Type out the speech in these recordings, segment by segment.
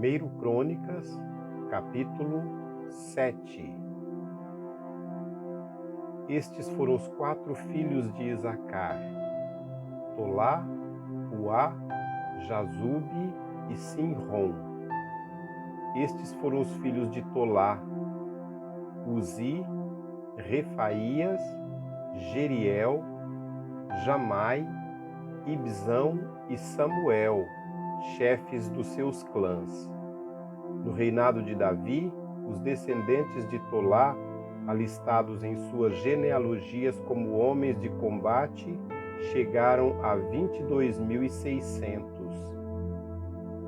1 Crônicas, capítulo 7. Estes foram os 4 filhos de Isacar: Tolá, Puá, Jazube e Simrom. Estes foram os filhos de Tolá: Uzi, Refaías, Jeriel, Jamai, Ibzão e Samuel, chefes dos seus clãs. No reinado de Davi, os descendentes de Tolá, alistados em suas genealogias como homens de combate, chegaram a 22.600.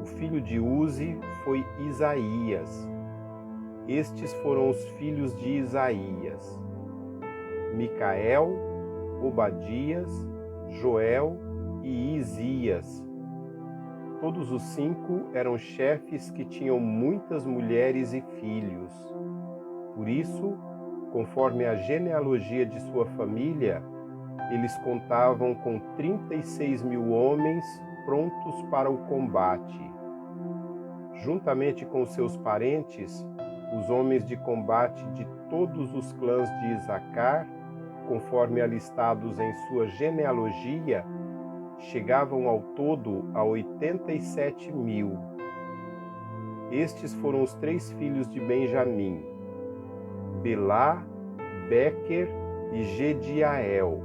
O filho de Uzi foi Isaías. Estes foram os filhos de Isaías: Micael, Obadias, Joel e Isias. Todos os 5 eram chefes que tinham muitas mulheres e filhos. Por isso, conforme a genealogia de sua família, eles contavam com 36.000 homens prontos para o combate. Juntamente com seus parentes, os homens de combate de todos os clãs de Isacar, conforme alistados em sua genealogia, chegavam ao todo a 87.000. Estes foram os 3 filhos de Benjamim: Belá, Bequer e Gediael.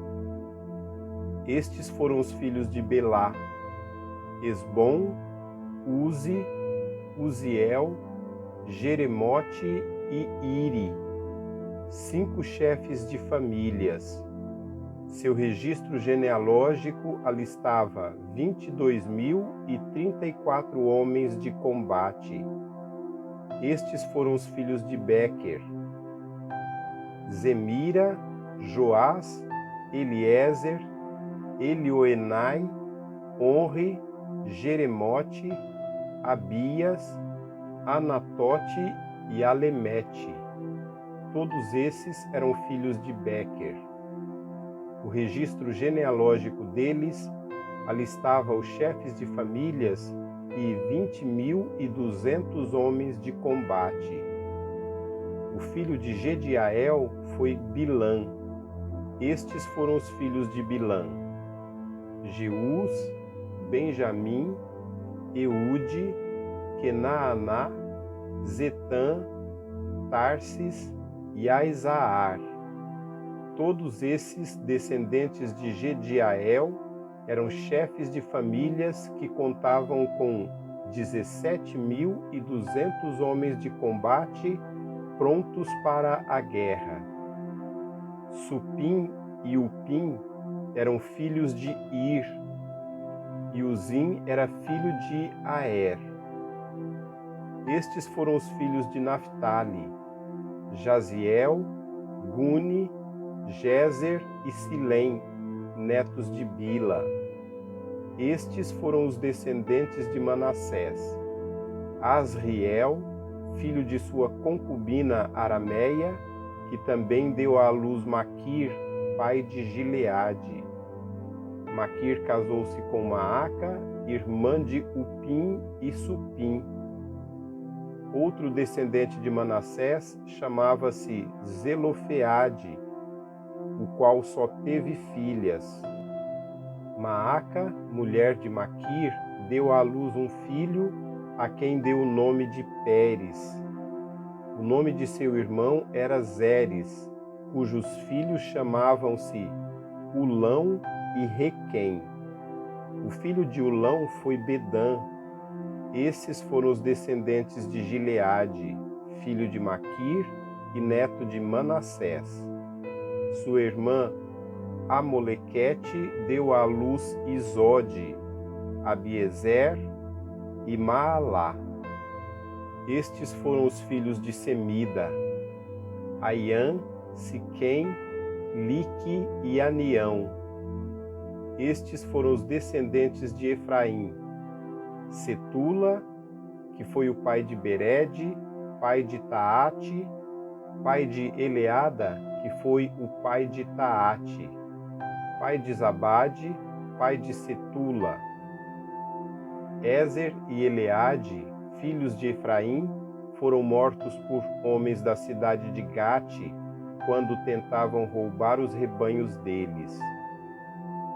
Estes foram os filhos de Belá: Esbom, Uzi, Uziel, Jeremote e Iri, 5 chefes de famílias. Seu registro genealógico alistava 22.034 homens de combate. Estes foram os filhos de Bequer: Zemira, Joás, Eliezer, Elioenai, Onri, Jeremote, Abias, Anatote e Alemete. Todos esses eram filhos de Bequer. O registro genealógico deles alistava os chefes de famílias e 20.200 homens de combate. O filho de Gediael foi Bilã. Estes foram os filhos de Bilã: Jeús, Benjamim, Eude, Kenaaná, Zetã, Tarsis e Aizaar. Todos esses descendentes de Gediael eram chefes de famílias que contavam com 17.200 homens de combate prontos para a guerra. Supim e Upim eram filhos de Ir, e Uzim era filho de Aer. Estes foram os filhos de Naphtali: Jaziel, Guni, Jezer e Silém, netos de Bila. Estes foram os descendentes de Manassés: Asriel, filho de sua concubina Arameia, que também deu à luz Maquir, pai de Gileade. Maquir casou-se com Maaca, irmã de Upim e Supim. Outro descendente de Manassés chamava-se Zelofeade, o qual só teve filhas. Maaca, mulher de Maquir, deu à luz um filho, a quem deu o nome de Pérez. O nome de seu irmão era Zeres, cujos filhos chamavam-se Ulão e Requém. O filho de Ulão foi Bedã. Esses foram os descendentes de Gileade, filho de Maquir e neto de Manassés. Sua irmã Amolequete deu à luz Isode, Abiezer e Maalá. Estes foram os filhos de Semida: Aiã, Siquém, Lique e Anião. Estes foram os descendentes de Efraim: Setula, que foi o pai de Bered, pai de Taate, pai de Eleada, que foi o pai de Taate, pai de Zabade, pai de Setula. Ezer e Eleade, filhos de Efraim foram mortos por homens da cidade de Gate, quando tentavam roubar os rebanhos deles.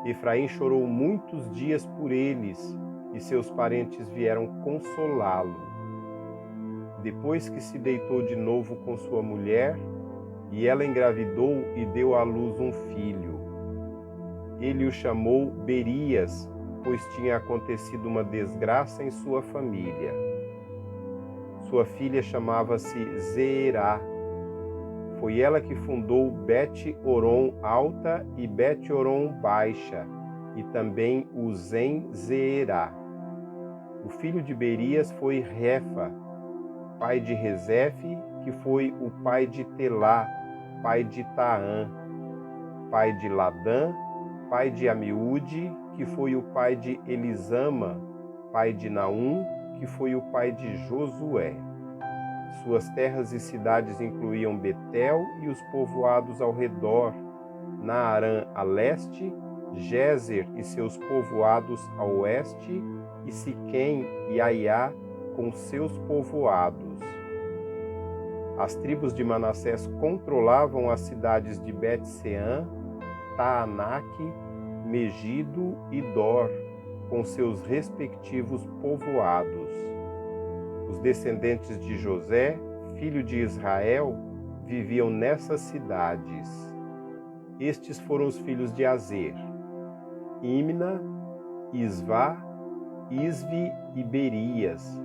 Efraim chorou muitos dias por eles, e seus parentes vieram consolá-lo. Depois que se deitou de novo com sua mulher, e ela engravidou e deu à luz um filho. Ele o chamou Berias, pois tinha acontecido uma desgraça em sua família. Sua filha chamava-se Zeerá. Foi ela que fundou Bet-Horon Alta e Bet-Horon Baixa, e também Uzem-Zeerá. O filho de Berias foi Refa, pai de Rezefe, que foi o pai de Telá, pai de Taã, pai de Ladã, pai de Amiúde, que foi o pai de Elisama, pai de Naum, que foi o pai de Josué. Suas terras e cidades incluíam Betel e os povoados ao redor, Naarã a leste, Gézer e seus povoados a oeste, e Siquém e Aiá com seus povoados. As tribos de Manassés controlavam as cidades de Bet-Seã, Taanaque, Megido e Dor, com seus respectivos povoados. Os descendentes de José, filho de Israel, viviam nessas cidades. Estes foram os filhos de Azer: Imna, Isvá, Isvi e Berias.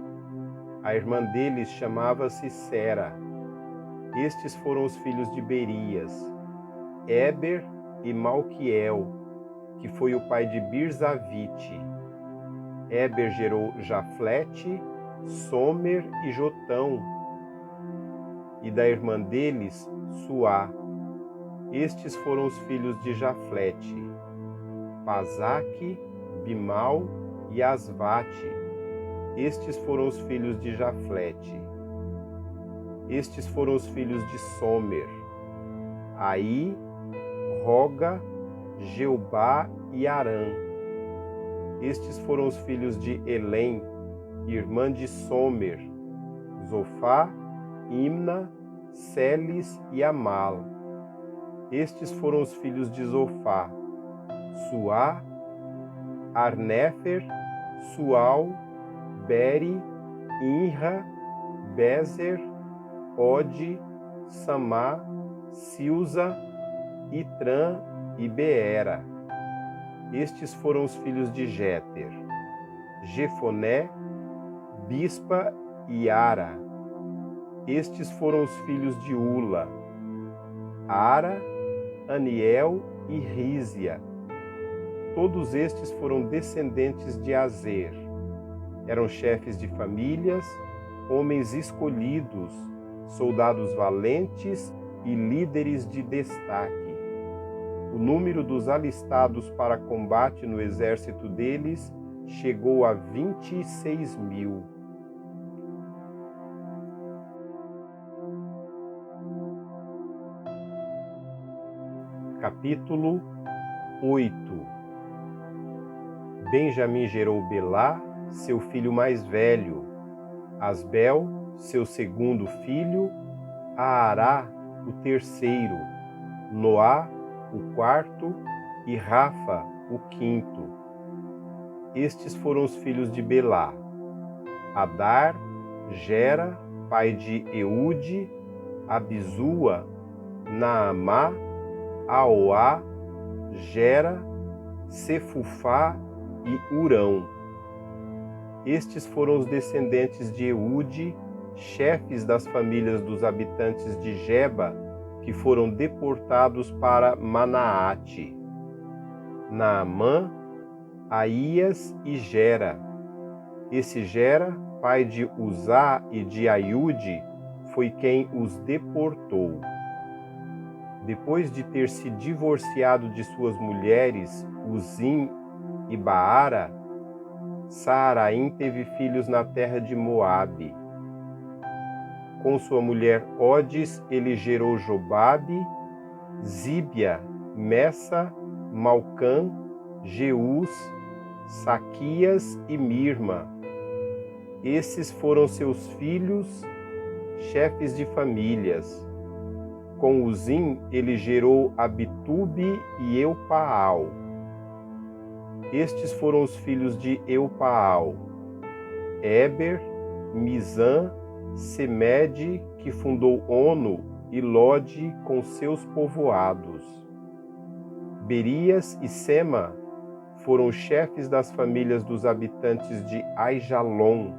A irmã deles chamava-se Sera. Estes foram os filhos de Berias: Éber e Malquiel, que foi o pai de Birzavite. Éber gerou Jaflete, Somer e Jotão, e da irmã deles, Suá. Estes foram os filhos de Jaflete: Pazaque, Bimal e Asvate. Estes foram os filhos de Jaflete. Estes foram os filhos de Somer: Aí, Roga, Jeubá e Arã. Estes foram os filhos de Elém, irmã de Somer: Zofá, Imna, Celis e Amal. Estes foram os filhos de Zofá: Suá, Arnéfer, Sual, Beri, Inra, Bezer, Ode, Samá, Silza, Itrã e Beera. Estes foram os filhos de Jéter: Jefoné, Bispa e Ara. Estes foram os filhos de Ula: Ara, Aniel e Rízia. Todos estes foram descendentes de Azer. Eram chefes de famílias, homens escolhidos, soldados valentes e líderes de destaque. O número dos alistados para combate no exército deles chegou a 26.000. Capítulo 8. Benjamim gerou Belá, seu filho mais velho, Asbel, seu segundo filho, Aará, o terceiro, Noá, o quarto, e Rafa, o quinto. Estes foram os filhos de Belá: Adar, Gera, pai de Eude, Abizua, Naamá, Aoá, Gera, Sefufá e Urão. Estes foram os descendentes de Eude, chefes das famílias dos habitantes de Geba, que foram deportados para Manaate: Naamã, Aías e Gera. Esse Gera, pai de Uzá e de Aiude, foi quem os deportou. Depois de ter se divorciado de suas mulheres, Uzim e Baara, Saaraim teve filhos na terra de Moabe. Com sua mulher Odes, ele gerou Jobabe, Zíbia, Messa, Malcã, Jeús, Saquias e Mirma. Esses foram seus filhos, chefes de famílias. Com Uzim ele gerou Abitube e Eupaal. Estes foram os filhos de Eupaal: Éber, Misã, Semede, que fundou Ono, e Lode com seus povoados. Berias e Sema foram chefes das famílias dos habitantes de Aijalon,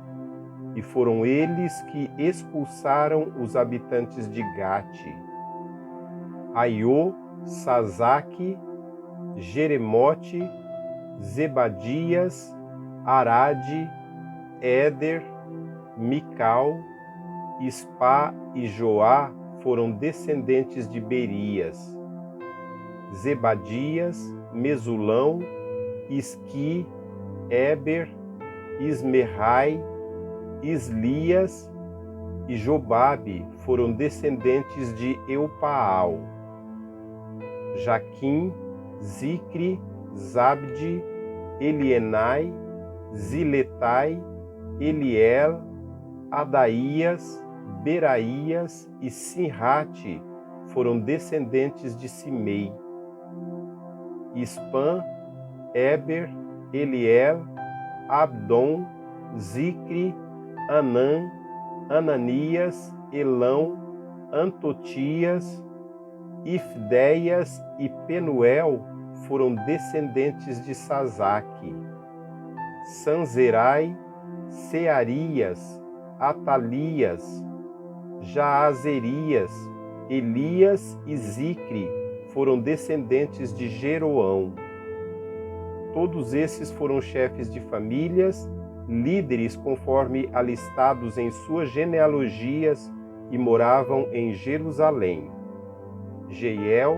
e foram eles que expulsaram os habitantes de Gate. Aiô, Sazaque, Jeremote, Zebadias, Arade, Éder, Mical, Ispá e Joá foram descendentes de Berias. Zebadias, Mesulão, Isqui, Éber, Ismerrai, Islias e Jobabe foram descendentes de Eupaal. Jaquim, Zicre, Zabde, Elienai, Ziletai, Eliel, Adaías, Beraías e Sinrate foram descendentes de Simei. Ispã, Éber, Eliel, Abdon, Zicre, Anã, Ananias, Elão, Antotias, Ifdéias e Penuel foram descendentes de Sazaque. Sanzerai, Searias, Atalias, Jaazerias, Elias e Zicre foram descendentes de Jeroão. Todos esses foram chefes de famílias, líderes conforme alistados em suas genealogias e moravam em Jerusalém. Jeiel,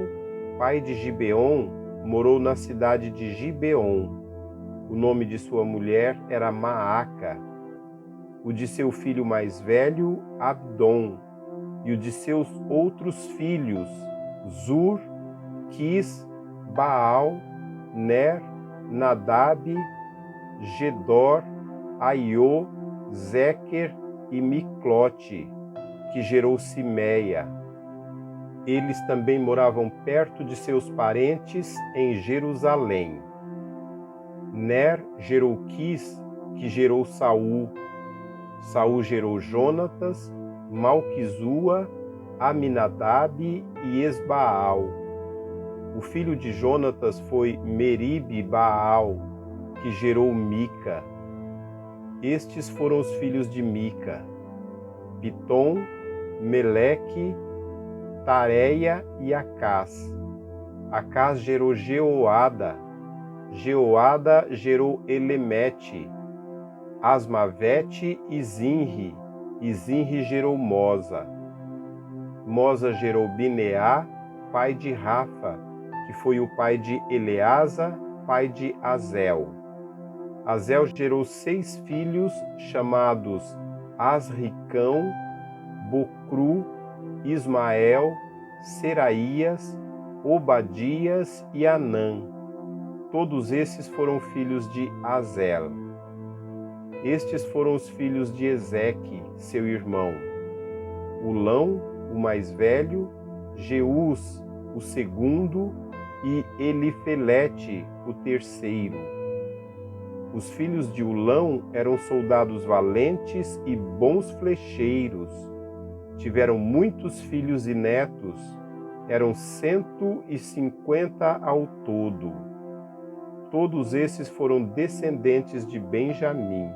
pai de Gibeon, morou na cidade de Gibeon. O nome de sua mulher era Maaca. O de seu filho mais velho, Abdon, e o de seus outros filhos, Zur, Quis, Baal, Ner, Nadab, Gedor, Aiô, Zequer e Miclote, que gerou Simeia. Eles também moravam perto de seus parentes em Jerusalém. Ner gerou Quis, que gerou Saul. Saul gerou Jonatas, Malquizua, Aminadab e Esbaal. O filho de Jonatas foi Meribe-Baal, que gerou Mica. Estes foram os filhos de Mica: Pitom, Meleque, Tareia e Acás. Acás gerou Jeoada. Jeoada gerou Elemete, Asmavete e Zinri. E Zinri gerou Moza. Moza gerou Bineá, pai de Rafa, que foi o pai de Eleasa, pai de Azel. Azel gerou 6 filhos chamados Asricão, Bocru, Ismael, Seraías, Obadias e Anã. Todos esses foram filhos de Azel. Estes foram os filhos de Ezeque, seu irmão: Ulão, o mais velho, Jeús, o segundo, e Elifelete, o terceiro. Os filhos de Ulão eram soldados valentes e bons flecheiros. Tiveram muitos filhos e netos, eram 150 ao todo. Todos esses foram descendentes de Benjamim.